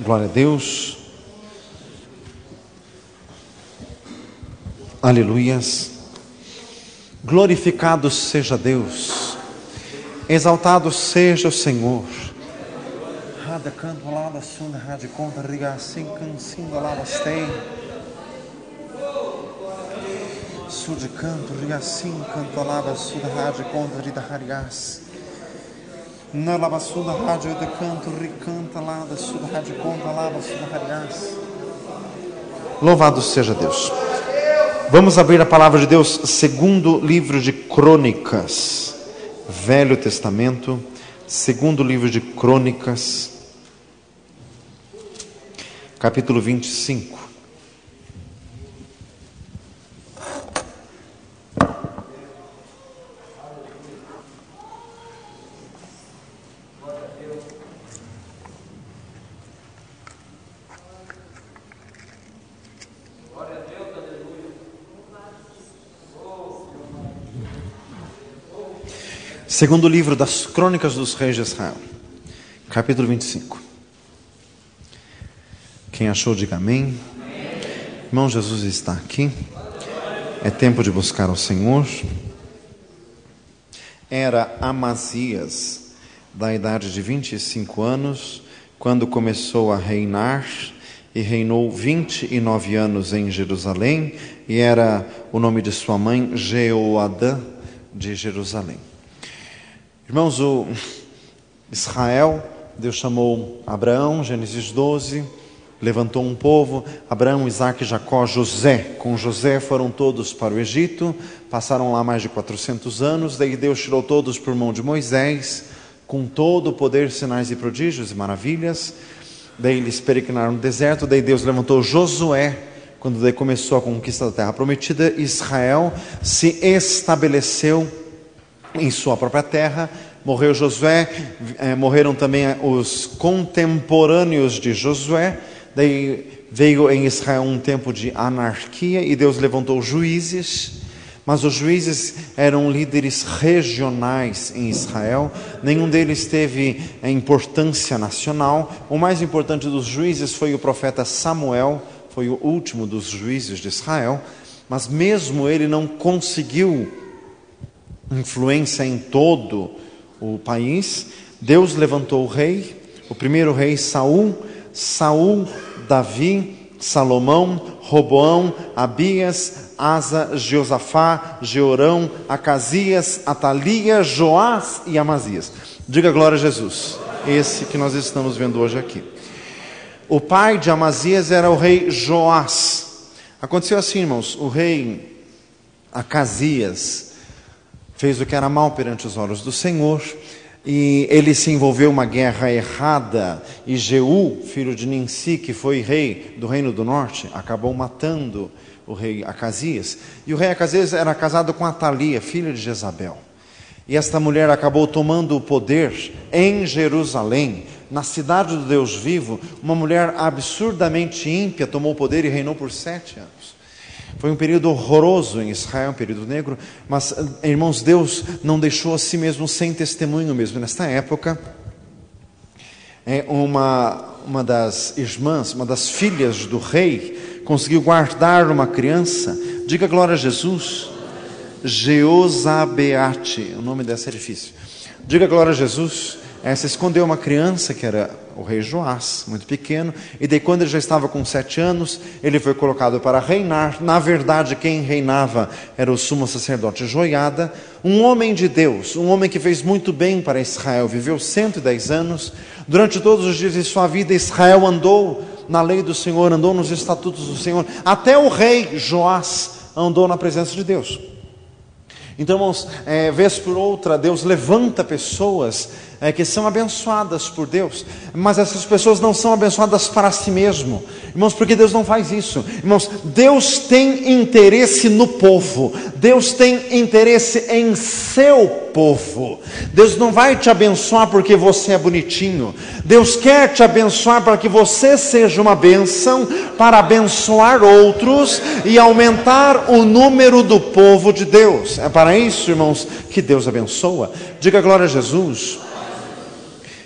Glória a Deus. Aleluias. Glorificado seja Deus. Exaltado seja o Senhor. Rada canto lava sunda rade conta riga assim cansinga lava stei. Sude canto riga assim canto lava suda rade conta rida harigas. Na lava suda rádio de canto ricanta lava suda rádio conta lava suda harigas. Louvado seja Deus. Vamos abrir a palavra de Deus, segundo livro de Crônicas, Velho Testamento, segundo livro de Crônicas, capítulo 25. Segundo livro das Crônicas dos Reis de Israel, capítulo 25. Quem achou, diga amém. Amém. Irmão, Jesus está aqui. É tempo de buscar o Senhor. Era Amazias, da idade de 25 anos, quando começou a reinar, e reinou 29 anos em Jerusalém, e era o nome de sua mãe Jeoadã de Jerusalém. Irmãos, o Israel, Deus chamou Abraão, Gênesis 12, levantou um povo, Abraão, Isaque, Jacó, José. Com José foram todos para o Egito, passaram lá mais de 400 anos, daí Deus tirou todos por mão de Moisés, com todo o poder, sinais e prodígios e maravilhas. Daí eles peregrinaram no deserto, daí Deus levantou Josué, quando daí começou a conquista da terra prometida. Israel se estabeleceu em sua própria terra. Morreu Josué, morreram também os contemporâneos de Josué. Daí veio em Israel um tempo de anarquia e Deus levantou juízes, mas os juízes eram líderes regionais em Israel, nenhum deles teve importância nacional. O mais importante dos juízes foi o profeta Samuel, foi o último dos juízes de Israel, mas mesmo ele não conseguiu influência em todo o país. Deus levantou o rei, o primeiro rei Saul, Davi, Salomão, Roboão, Abias, Asa, Josafá, Jeorão, Acasias, Atalia, Joás e Amazias. Diga glória a Jesus. Esse que nós estamos vendo hoje aqui. O pai de Amazias era o rei Joás. Aconteceu assim, irmãos, o rei Acasias fez o que era mal perante os olhos do Senhor, e ele se envolveu uma guerra errada, e Jeú, filho de Ninsi, que foi rei do reino do norte, acabou matando o rei Acasias. E o rei Acasias era casado com Atalia, filha de Jezabel. E esta mulher acabou tomando o poder em Jerusalém, na cidade do Deus vivo. Uma mulher absurdamente ímpia tomou o poder e reinou por 7 anos. Foi um período horroroso em Israel, um período negro, mas, irmãos, Deus não deixou a si mesmo sem testemunho mesmo. Nesta época, uma das irmãs, uma das filhas do rei, conseguiu guardar uma criança. Diga glória a Jesus. Jeozabeate, o nome dessa é difícil. Diga glória a Jesus. Essa escondeu uma criança que era o rei Joás, muito pequeno, e daí quando ele já estava com 7 anos, ele foi colocado para reinar. Na verdade, quem reinava era o sumo sacerdote Joiada, um homem de Deus, um homem que fez muito bem para Israel, viveu 110 anos, durante todos os dias de sua vida, Israel andou na lei do Senhor, andou nos estatutos do Senhor, até o rei Joás andou na presença de Deus. Então, irmãos, vez por outra, Deus levanta pessoas que são abençoadas por Deus, mas essas pessoas não são abençoadas para si mesmo, irmãos, porque Deus não faz isso. Irmãos, Deus tem interesse no povo, Deus tem interesse em seu povo. Deus não vai te abençoar porque você é bonitinho. Deus quer te abençoar para que você seja uma bênção, para abençoar outros e aumentar o número do povo de Deus. É para isso, irmãos, que Deus abençoa. Diga glória a Jesus.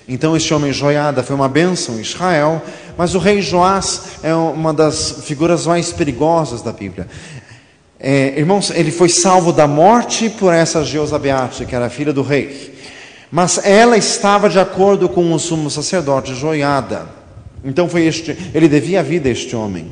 Então este homem Joiada foi uma bênção em Israel, mas o rei Joás é uma das figuras mais perigosas da Bíblia. Irmãos, ele foi salvo da morte por essa Jeozabeate, que era a filha do rei. Mas ela estava de acordo com o sumo sacerdote Joiada. Então ele devia a vida a este homem.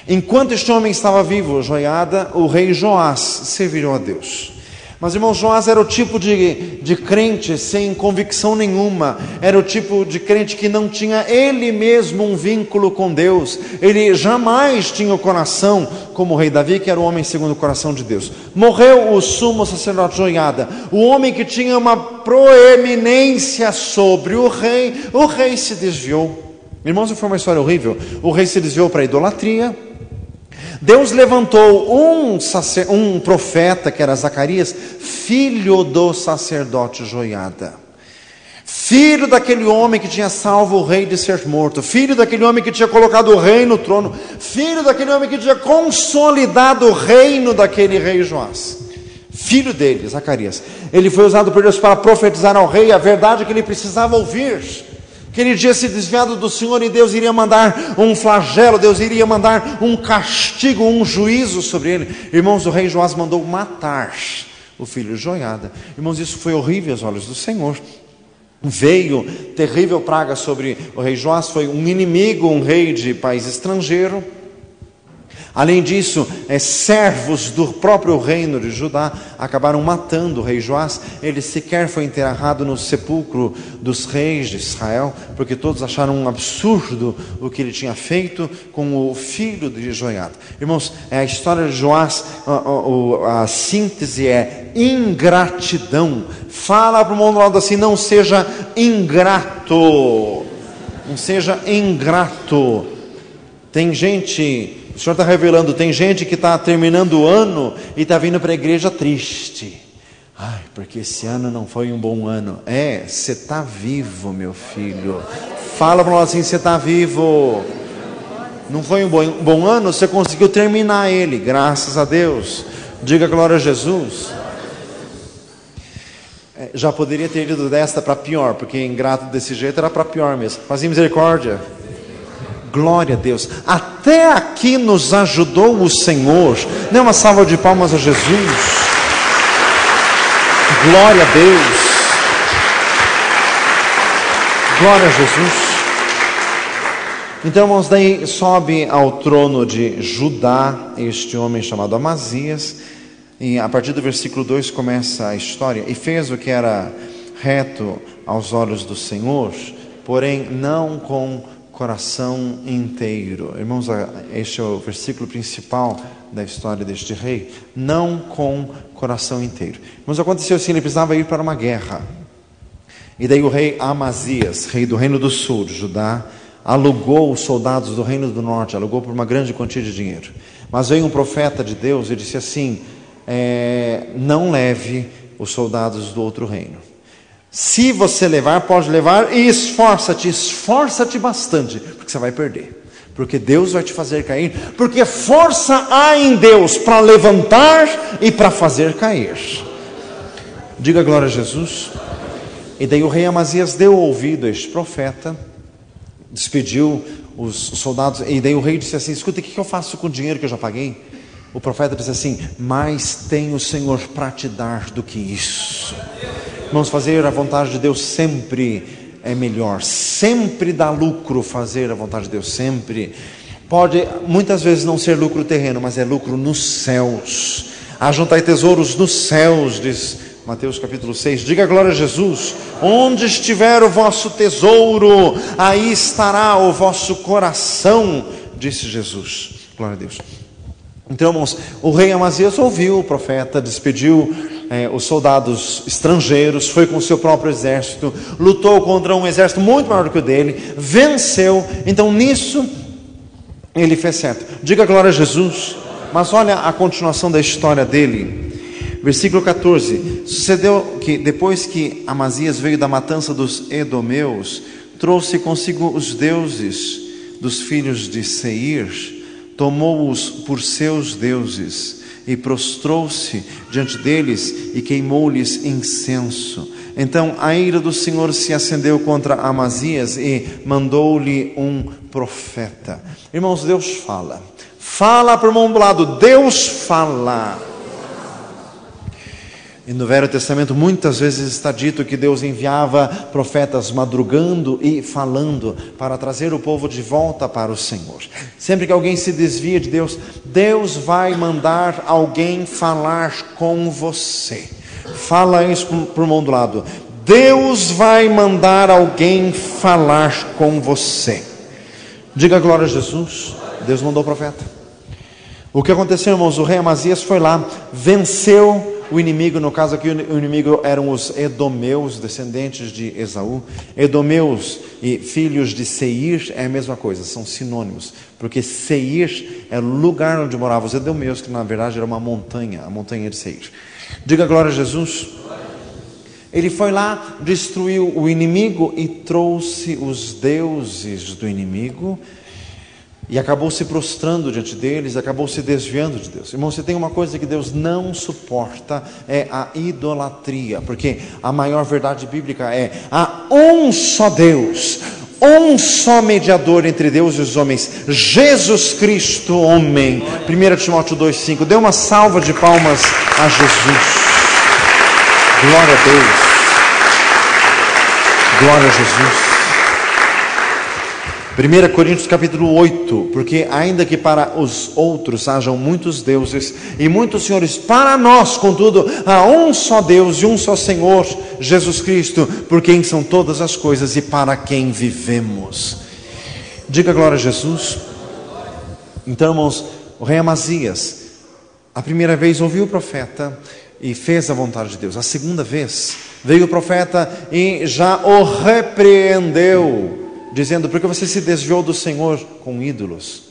Enquanto este homem estava vivo, Joiada, o rei Joás serviu a Deus. Mas, irmãos, Joás era o tipo de crente sem convicção nenhuma. Era o tipo de crente que não tinha ele mesmo um vínculo com Deus. Ele jamais tinha o coração como o rei Davi, que era o homem segundo o coração de Deus. Morreu o sumo sacerdote Joiada, o homem que tinha uma proeminência sobre o rei se desviou. Irmãos, foi uma história horrível. O rei se desviou para a idolatria. Deus levantou um profeta, que era Zacarias, filho do sacerdote Joiada, filho daquele homem que tinha salvo o rei de ser morto, filho daquele homem que tinha colocado o rei no trono, filho daquele homem que tinha consolidado o reino daquele rei Joás. Filho dele, Zacarias. Ele foi usado por Deus para profetizar ao rei a verdade que ele precisava ouvir, que ele tinha se desviado do Senhor e Deus iria mandar um flagelo, Deus iria mandar um castigo, um juízo sobre ele. Irmãos, o rei Joás mandou matar o filho Joiada. Irmãos, isso foi horrível aos olhos do Senhor. Veio terrível praga sobre o rei Joás, foi um inimigo, um rei de país estrangeiro. Além disso, servos do próprio reino de Judá acabaram matando o rei Joás. Ele sequer foi enterrado no sepulcro dos reis de Israel, porque todos acharam um absurdo o que ele tinha feito com o filho de Joiada. Irmãos, a história de Joás, a síntese é ingratidão. Fala para o mundo lado assim: não seja ingrato. Não seja ingrato. Tem gente... O Senhor está revelando, tem gente que está terminando o ano e está vindo para a igreja triste. Ai, porque esse ano não foi um bom ano. Você está vivo, meu filho. Fala para nós assim: você está vivo. Não foi um bom ano, você conseguiu terminar ele, graças a Deus. Diga glória a Jesus. Já poderia ter ido desta para pior, porque ingrato desse jeito era para pior mesmo. Fazia misericórdia. Glória a Deus. Até aqui nos ajudou o Senhor. Dê uma salva de palmas a Jesus. Glória a Deus. Glória a Jesus. Então, irmãos, daí sobe ao trono de Judá este homem chamado Amazias. E a partir do versículo 2 começa a história. E fez o que era reto aos olhos do Senhor, porém não com coração inteiro. Irmãos, este é o versículo principal da história deste rei. Não com coração inteiro. Irmãos, aconteceu assim: ele precisava ir para uma guerra. E daí o rei Amazias, rei do reino do sul de Judá, alugou os soldados do reino do norte, alugou por uma grande quantia de dinheiro. Mas veio um profeta de Deus e disse assim: não leve os soldados do outro reino. Se você levar, pode levar, e esforça-te bastante, porque você vai perder, porque Deus vai te fazer cair, porque força há em Deus para levantar e para fazer cair. Diga glória a Jesus. E daí o rei Amazias deu ouvido a este profeta, despediu os soldados, e daí o rei disse assim: escuta, o que eu faço com o dinheiro que eu já paguei? O profeta disse assim: mais tem o Senhor para te dar do que isso. Irmãos, fazer a vontade de Deus sempre é melhor, sempre dá lucro fazer a vontade de Deus, sempre. Pode muitas vezes não ser lucro terreno, mas é lucro nos céus. Ajuntai tesouros nos céus, diz Mateus capítulo 6. Diga glória a Jesus. Onde estiver o vosso tesouro, aí estará o vosso coração, disse Jesus. Glória a Deus. Então, irmãos, o rei Amazias ouviu o profeta, despediu os soldados estrangeiros, foi com o seu próprio exército, lutou contra um exército muito maior do que o dele, venceu. Então nisso ele fez certo. Diga glória a Jesus. Mas olha a continuação da história dele. Versículo 14. Sucedeu que depois que Amazias veio da matança dos edomeus, trouxe consigo os deuses dos filhos de Seir, tomou-os por seus deuses e prostrou-se diante deles e queimou-lhes incenso. Então a ira do Senhor se acendeu contra Amazias e mandou-lhe um profeta. Irmãos, Deus fala. Fala para o irmão do lado, Deus fala. E no Velho Testamento muitas vezes está dito que Deus enviava profetas madrugando e falando para trazer o povo de volta para o Senhor. Sempre que alguém se desvia de Deus, Deus vai mandar alguém falar com você. Fala isso para o irmão do lado. Deus vai mandar alguém falar com você. Diga glória a Jesus. Deus mandou o profeta. O que aconteceu, irmãos? O rei Amazias foi lá, venceu o inimigo. No caso aqui, o inimigo eram os edomeus, descendentes de Esaú. Edomeus e filhos de Seir é a mesma coisa, são sinônimos, porque Seir é o lugar onde moravam os edomeus, que na verdade era uma montanha, a montanha de Seir. Diga glória a Jesus. Ele foi lá, destruiu o inimigo e trouxe os deuses do inimigo e acabou se prostrando diante deles, acabou se desviando de Deus. Irmão, você tem uma coisa que Deus não suporta, é a idolatria, porque a maior verdade bíblica é: há um só Deus, um só mediador entre Deus e os homens, Jesus Cristo, homem. 1 Timóteo 2,5. Dê uma salva de palmas a Jesus. Glória a Deus. Glória a Jesus. 1 Coríntios capítulo 8, porque ainda que para os outros hajam muitos deuses e muitos senhores, para nós, contudo, há um só Deus e um só Senhor, Jesus Cristo, por quem são todas as coisas e para quem vivemos. Diga glória a Jesus. Então, irmãos, o rei Amazias, a primeira vez ouviu o profeta e fez a vontade de Deus. A segunda vez veio o profeta e já o repreendeu, dizendo: porque você se desviou do Senhor com ídolos.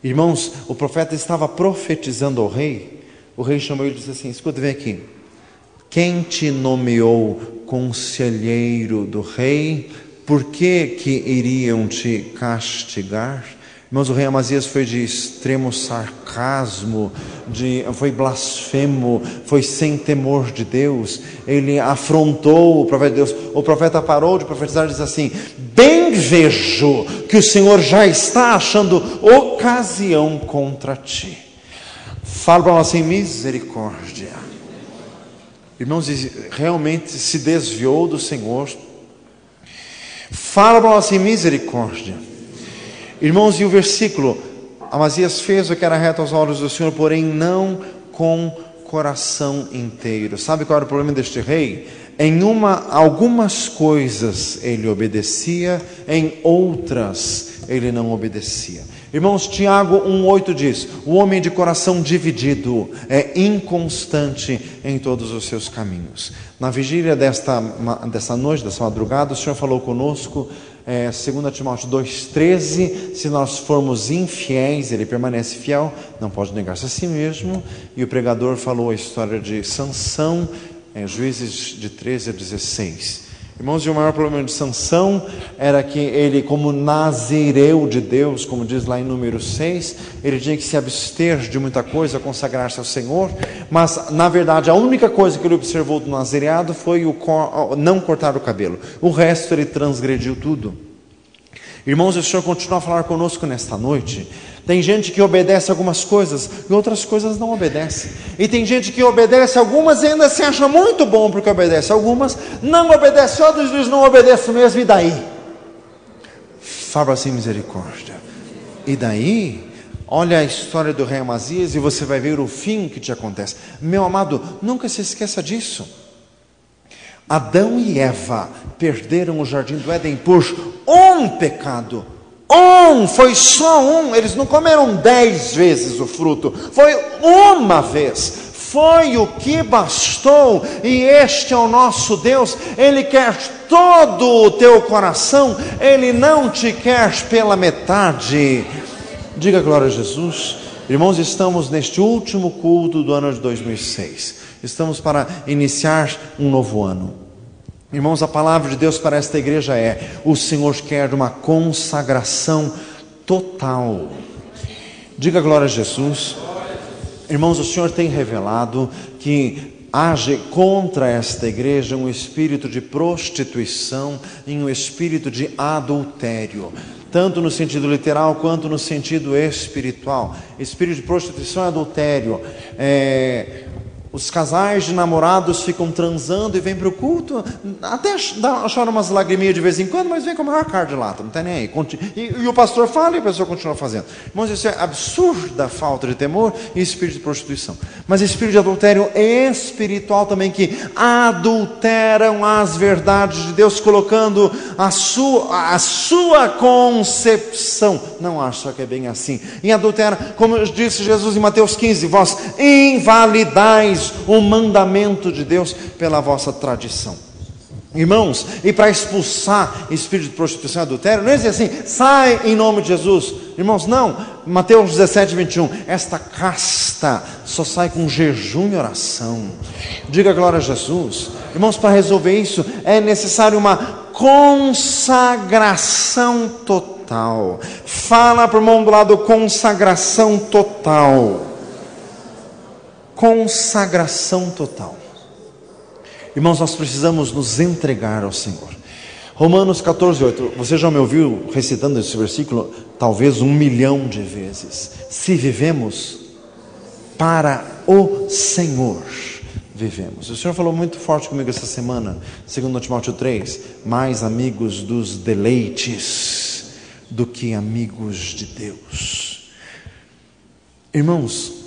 Irmãos, o profeta estava profetizando ao rei. O rei chamou ele e disse assim: escuta, vem aqui. Quem te nomeou conselheiro do rei? Por que iriam te castigar? Irmãos, o rei Amazias foi de extremo sarcasmo, foi blasfemo, foi sem temor de Deus. Ele afrontou o profeta de Deus. O profeta parou de profetizar e disse assim: bem vejo que o Senhor já está achando ocasião contra ti. Fala para nós assim: misericórdia. Irmãos, realmente se desviou do Senhor. Fala para nós assim: misericórdia. Irmãos, e o versículo: Amazias fez o que era reto aos olhos do Senhor, porém não com coração inteiro. Sabe qual era o problema deste rei? Algumas coisas ele obedecia, em outras ele não obedecia. Irmãos, Tiago 1,8 diz: o homem de coração dividido é inconstante em todos os seus caminhos. Na vigília desta noite, dessa madrugada, o Senhor falou conosco, 2 Timóteo 2,13, se nós formos infiéis, ele permanece fiel, não pode negar-se a si mesmo. E o pregador falou a história de Sansão, Juízes de 13 a 16. Irmãos, o maior problema de Sansão era que ele, como nazireu de Deus, como diz lá em Números 6, ele tinha que se abster de muita coisa, consagrar-se ao Senhor. Mas, na verdade, a única coisa que ele observou do nazireado foi não cortar o cabelo. O resto ele transgrediu tudo. Irmãos, o Senhor continua a falar conosco nesta noite. Tem gente que obedece algumas coisas e outras coisas não obedece. E tem gente que obedece algumas e ainda se acha muito bom porque obedece algumas, não obedece outras e diz: não obedeço mesmo, e daí? Fala assim: misericórdia. E daí? Olha a história do rei Amazias e você vai ver o fim que te acontece. Meu amado, nunca se esqueça disso. Adão e Eva perderam o jardim do Éden por um pecado. Foi só um. Eles não comeram 10 vezes o fruto, foi uma vez. Foi o que bastou. E este é o nosso Deus. Ele quer todo o teu coração, Ele não te quer pela metade. Diga glória a Jesus. Irmãos, estamos neste último culto do ano de 2006. Estamos para iniciar um novo ano. Irmãos, a palavra de Deus para esta igreja é: o Senhor quer uma consagração total. Diga glória a Jesus. Irmãos, o Senhor tem revelado que age contra esta igreja um espírito de prostituição e um espírito de adultério, tanto no sentido literal quanto no sentido espiritual. Espírito de prostituição e adultério. Os casais de namorados ficam transando e vêm para o culto, até choram umas lagriminhas de vez em quando, mas vem com a maior cara de lata, não tem nem aí. E o pastor fala e a pessoa continua fazendo. Irmãos, isso é absurda falta de temor e espírito de prostituição. Mas espírito de adultério espiritual também, que adulteram as verdades de Deus, colocando a sua concepção. Não acho que é bem assim. E adultera, como disse Jesus em Mateus 15, vós invalidais o mandamento de Deus pela vossa tradição. Irmãos, e para expulsar espírito de prostituição e adultério, não é dizer assim, sai em nome de Jesus. Irmãos, não. Mateus 17, 21, esta casta só sai com jejum e oração. Diga glória a Jesus. Irmãos, para resolver isso é necessário uma consagração total. Fala para o irmão do lado, consagração total. Consagração total. Irmãos, nós precisamos nos entregar ao Senhor. Romanos 14, 8. Você já me ouviu recitando esse versículo talvez 1 milhão de vezes. Se vivemos para o Senhor, vivemos. O Senhor falou muito forte comigo essa semana, segundo Timóteo 3, mais amigos dos deleites do que amigos de Deus. Irmãos,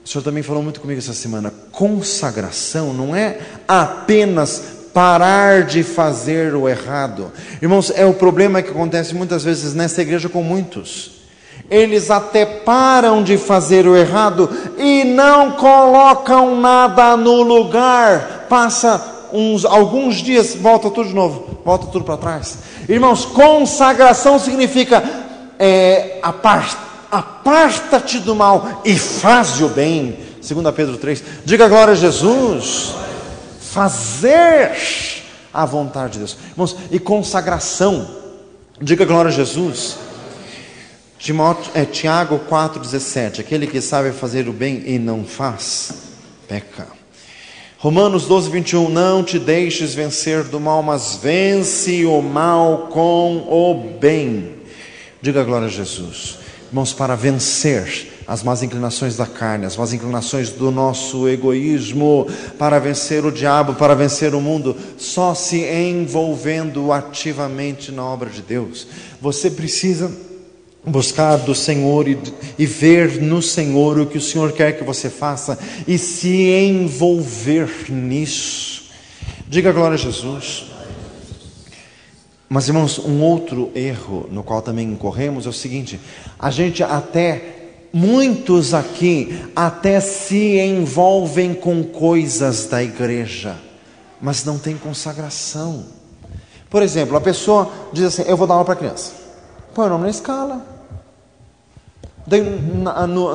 o Senhor também falou muito comigo essa semana. Consagração não é apenas parar de fazer o errado. Irmãos, é o problema que acontece muitas vezes nessa igreja com muitos. Eles até param de fazer o errado e não colocam nada no lugar. Passa alguns dias, volta tudo de novo, volta tudo para trás. Irmãos, consagração significa aparta-te do mal e faz o bem. 2 Pedro 3. Diga glória a Jesus. Fazer a vontade de Deus. Irmãos, e consagração. Diga glória a Jesus. Tiago 4,17. Aquele que sabe fazer o bem e não faz, peca. Romanos 12, 21. Não te deixes vencer do mal, mas vence o mal com o bem. Diga glória a Jesus. Irmãos, para vencer as más inclinações da carne, as más inclinações do nosso egoísmo, para vencer o diabo, para vencer o mundo, só se envolvendo ativamente na obra de Deus. Você precisa buscar do Senhor e ver no Senhor o que o Senhor quer que você faça e se envolver nisso. Diga glória a Jesus. Mas, irmãos, um outro erro no qual também incorremos é o seguinte: muitos aqui até se envolvem com coisas da igreja, mas não tem consagração. Por exemplo, a pessoa diz assim, eu vou dar aula para criança, põe o nome na escala. Daí,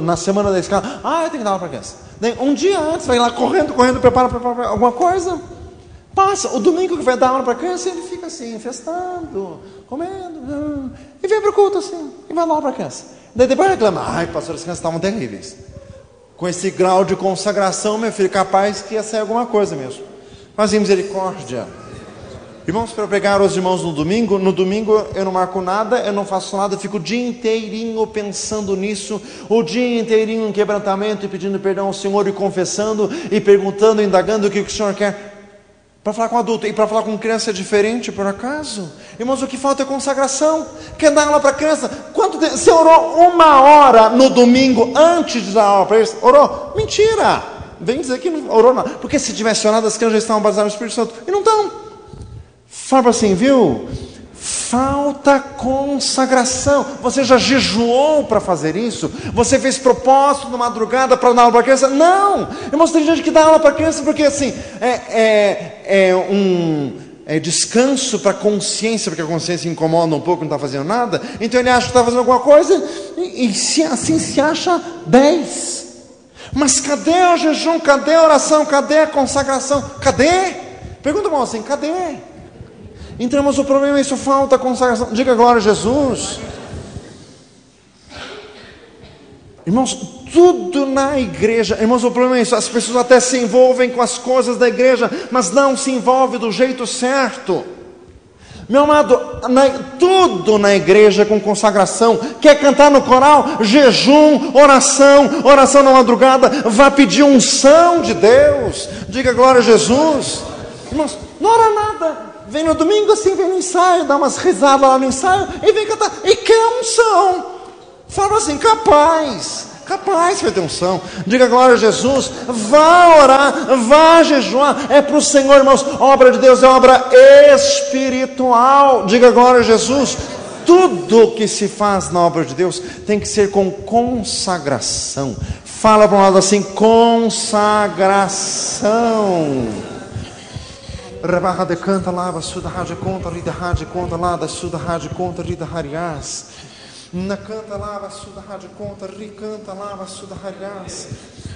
na semana da escala, eu tenho que dar aula para criança. Daí, um dia antes, vai lá correndo, prepara alguma coisa. Passa, o domingo que vai dar aula para a criança, ele fica assim, festando, comendo, e vem para o culto assim, e vai dar aula para a criança. Daí depois reclama, pastor, as crianças estavam terríveis. Com esse grau de consagração, meu filho, capaz que ia ser alguma coisa mesmo. Mas em misericórdia. Irmãos, para pregar os irmãos no domingo eu não marco nada, eu não faço nada, eu fico o dia inteirinho pensando nisso, o dia inteirinho em quebrantamento e pedindo perdão ao Senhor e confessando e perguntando, indagando o que o Senhor quer. Para falar com adulto e para falar com criança é diferente, por acaso? Irmãos, o que falta é consagração. Quer dar aula para criança? Você orou 1 hora no domingo antes de dar aula para eles? Orou? Mentira! Vem dizer que não orou nada. Porque se tivesse orado, as crianças já estavam batizadas no Espírito Santo. E não estão. Fala assim, viu? Falta consagração. Você já jejuou para fazer isso? Você fez propósito na madrugada para dar aula para criança? Não! Irmãos, tem gente que dá aula para criança porque assim, é descanso para a consciência, porque a consciência incomoda um pouco, não está fazendo nada. Então ele acha que está fazendo alguma coisa e assim se acha 10. Mas cadê o jejum? Cadê a oração? Cadê a consagração? Cadê? Pergunta para assim, cadê? Então, mas o problema é isso, falta consagração. Diga glória a Jesus. Irmãos, tudo na igreja, irmãos, o problema é isso, as pessoas até se envolvem com as coisas da igreja, mas não se envolvem do jeito certo. Meu amado, tudo na igreja com consagração. Quer cantar no coral? Jejum, oração na madrugada. Vá pedir unção de Deus. Diga glória a Jesus. Irmãos, não ora nada. Vem no domingo assim, vem no ensaio, dá umas risadas lá no ensaio e vem cantar. E quer unção. Fala assim, capaz vai ter unção. Diga glória a Jesus. Vá orar, vá jejuar. É para o Senhor, irmãos. A obra de Deus é obra espiritual. Diga glória a Jesus. Tudo que se faz na obra de Deus tem que ser com consagração. Fala para um lado assim, consagração. Rebarra de canta lava, suda rádio conta, lida rádio conta, lada, suda rádio conta, lida hariás. Na canta lava, suda rádio conta, ricanta lava, suda hariás.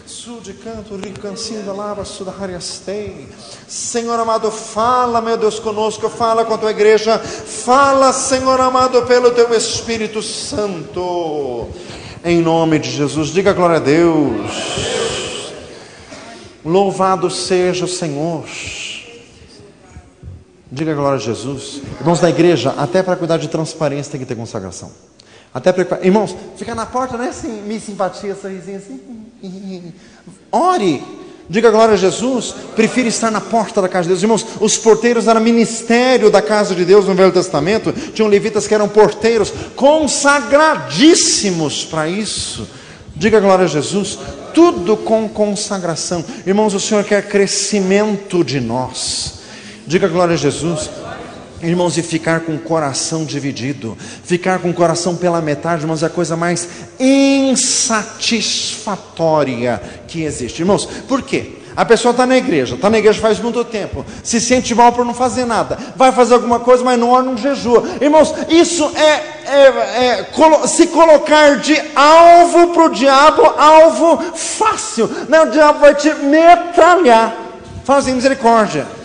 Sude canto, ricancinda lava, suda hariastei. Senhor amado, fala, meu Deus, conosco, fala com a tua igreja. Fala, Senhor amado, pelo teu Espírito Santo. Em nome de Jesus, diga glória a Deus. Louvado seja o Senhor. Diga glória a Jesus. Irmãos, na igreja, até para cuidar de transparência tem que ter consagração. Irmãos, fica na porta, né? Assim, me simpatia, sorrisinho assim. Ore. Diga glória a Jesus. Prefiro estar na porta da casa de Deus. Irmãos, os porteiros eram ministério da casa de Deus no Velho Testamento. Tinham levitas que eram porteiros, consagradíssimos para isso. Diga glória a Jesus. Tudo com consagração. Irmãos, o Senhor quer crescimento de nós. Diga glória a Jesus. Irmãos, e ficar com o coração dividido, ficar com o coração pela metade, irmãos, é a coisa mais insatisfatória que existe. Irmãos, por quê? A pessoa está na igreja faz muito tempo, se sente mal por não fazer nada, vai fazer alguma coisa, mas não ora, não jejua. Irmãos, isso se colocar de alvo para o diabo, alvo fácil, né? O diabo vai te metralhar. Fala assim, misericórdia.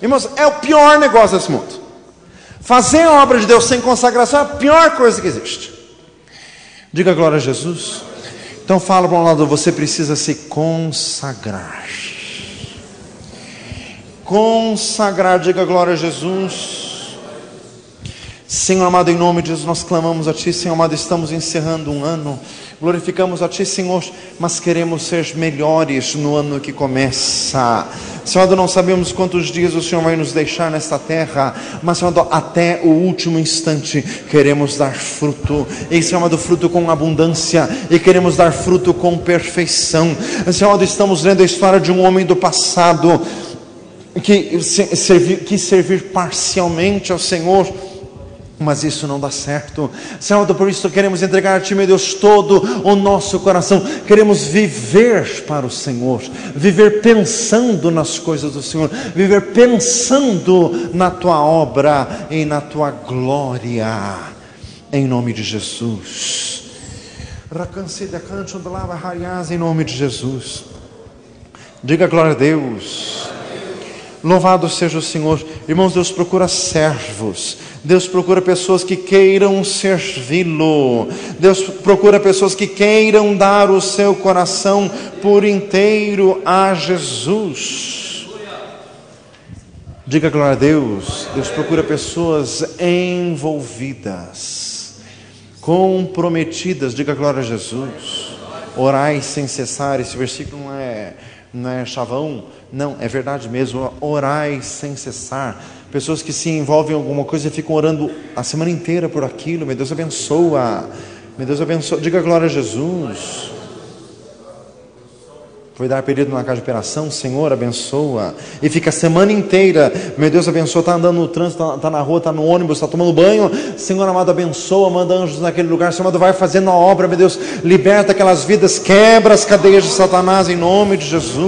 Irmãos, é o pior negócio desse mundo. Fazer a obra de Deus sem consagração é a pior coisa que existe. Diga glória a Jesus. Então fala para um lado, você precisa se consagrar. Consagrar, diga glória a Jesus. Senhor amado, em nome de Jesus nós clamamos a Ti, Senhor amado, estamos encerrando um ano. Glorificamos a Ti, Senhor, mas queremos ser melhores no ano que começa. Senhor, não sabemos quantos dias o Senhor vai nos deixar nesta terra, mas, Senhor, até o último instante queremos dar fruto, e, Senhor, fruto com abundância, e queremos dar fruto com perfeição. Senhor, estamos lendo a história de um homem do passado que quis servir parcialmente ao Senhor, mas isso não dá certo. Senhor, por isso queremos entregar a Ti, meu Deus, todo o nosso coração. Queremos viver para o Senhor, viver pensando nas coisas do Senhor, viver pensando na Tua obra e na Tua glória, em nome de Jesus. Em nome de Jesus. Diga glória a Deus. Louvado seja o Senhor. Irmãos, Deus procura servos. Deus procura pessoas que queiram servi-lo. Deus procura pessoas que queiram dar o seu coração por inteiro a Jesus. Diga glória a Deus. Deus procura pessoas envolvidas, comprometidas. Diga glória a Jesus. Orai sem cessar. Esse versículo não é chavão, não, é verdade mesmo. Orai sem cessar. Pessoas que se envolvem em alguma coisa e ficam orando a semana inteira por aquilo. Meu Deus abençoa, meu Deus abençoa. Diga glória a Jesus. Foi dar período na casa de operação, Senhor abençoa, e fica a semana inteira, meu Deus abençoa, está andando no trânsito, está na rua, está no ônibus, está tomando banho, Senhor amado abençoa, manda anjos naquele lugar, Senhor amado vai fazendo a obra, meu Deus, liberta aquelas vidas, quebra as cadeias de Satanás em nome de Jesus.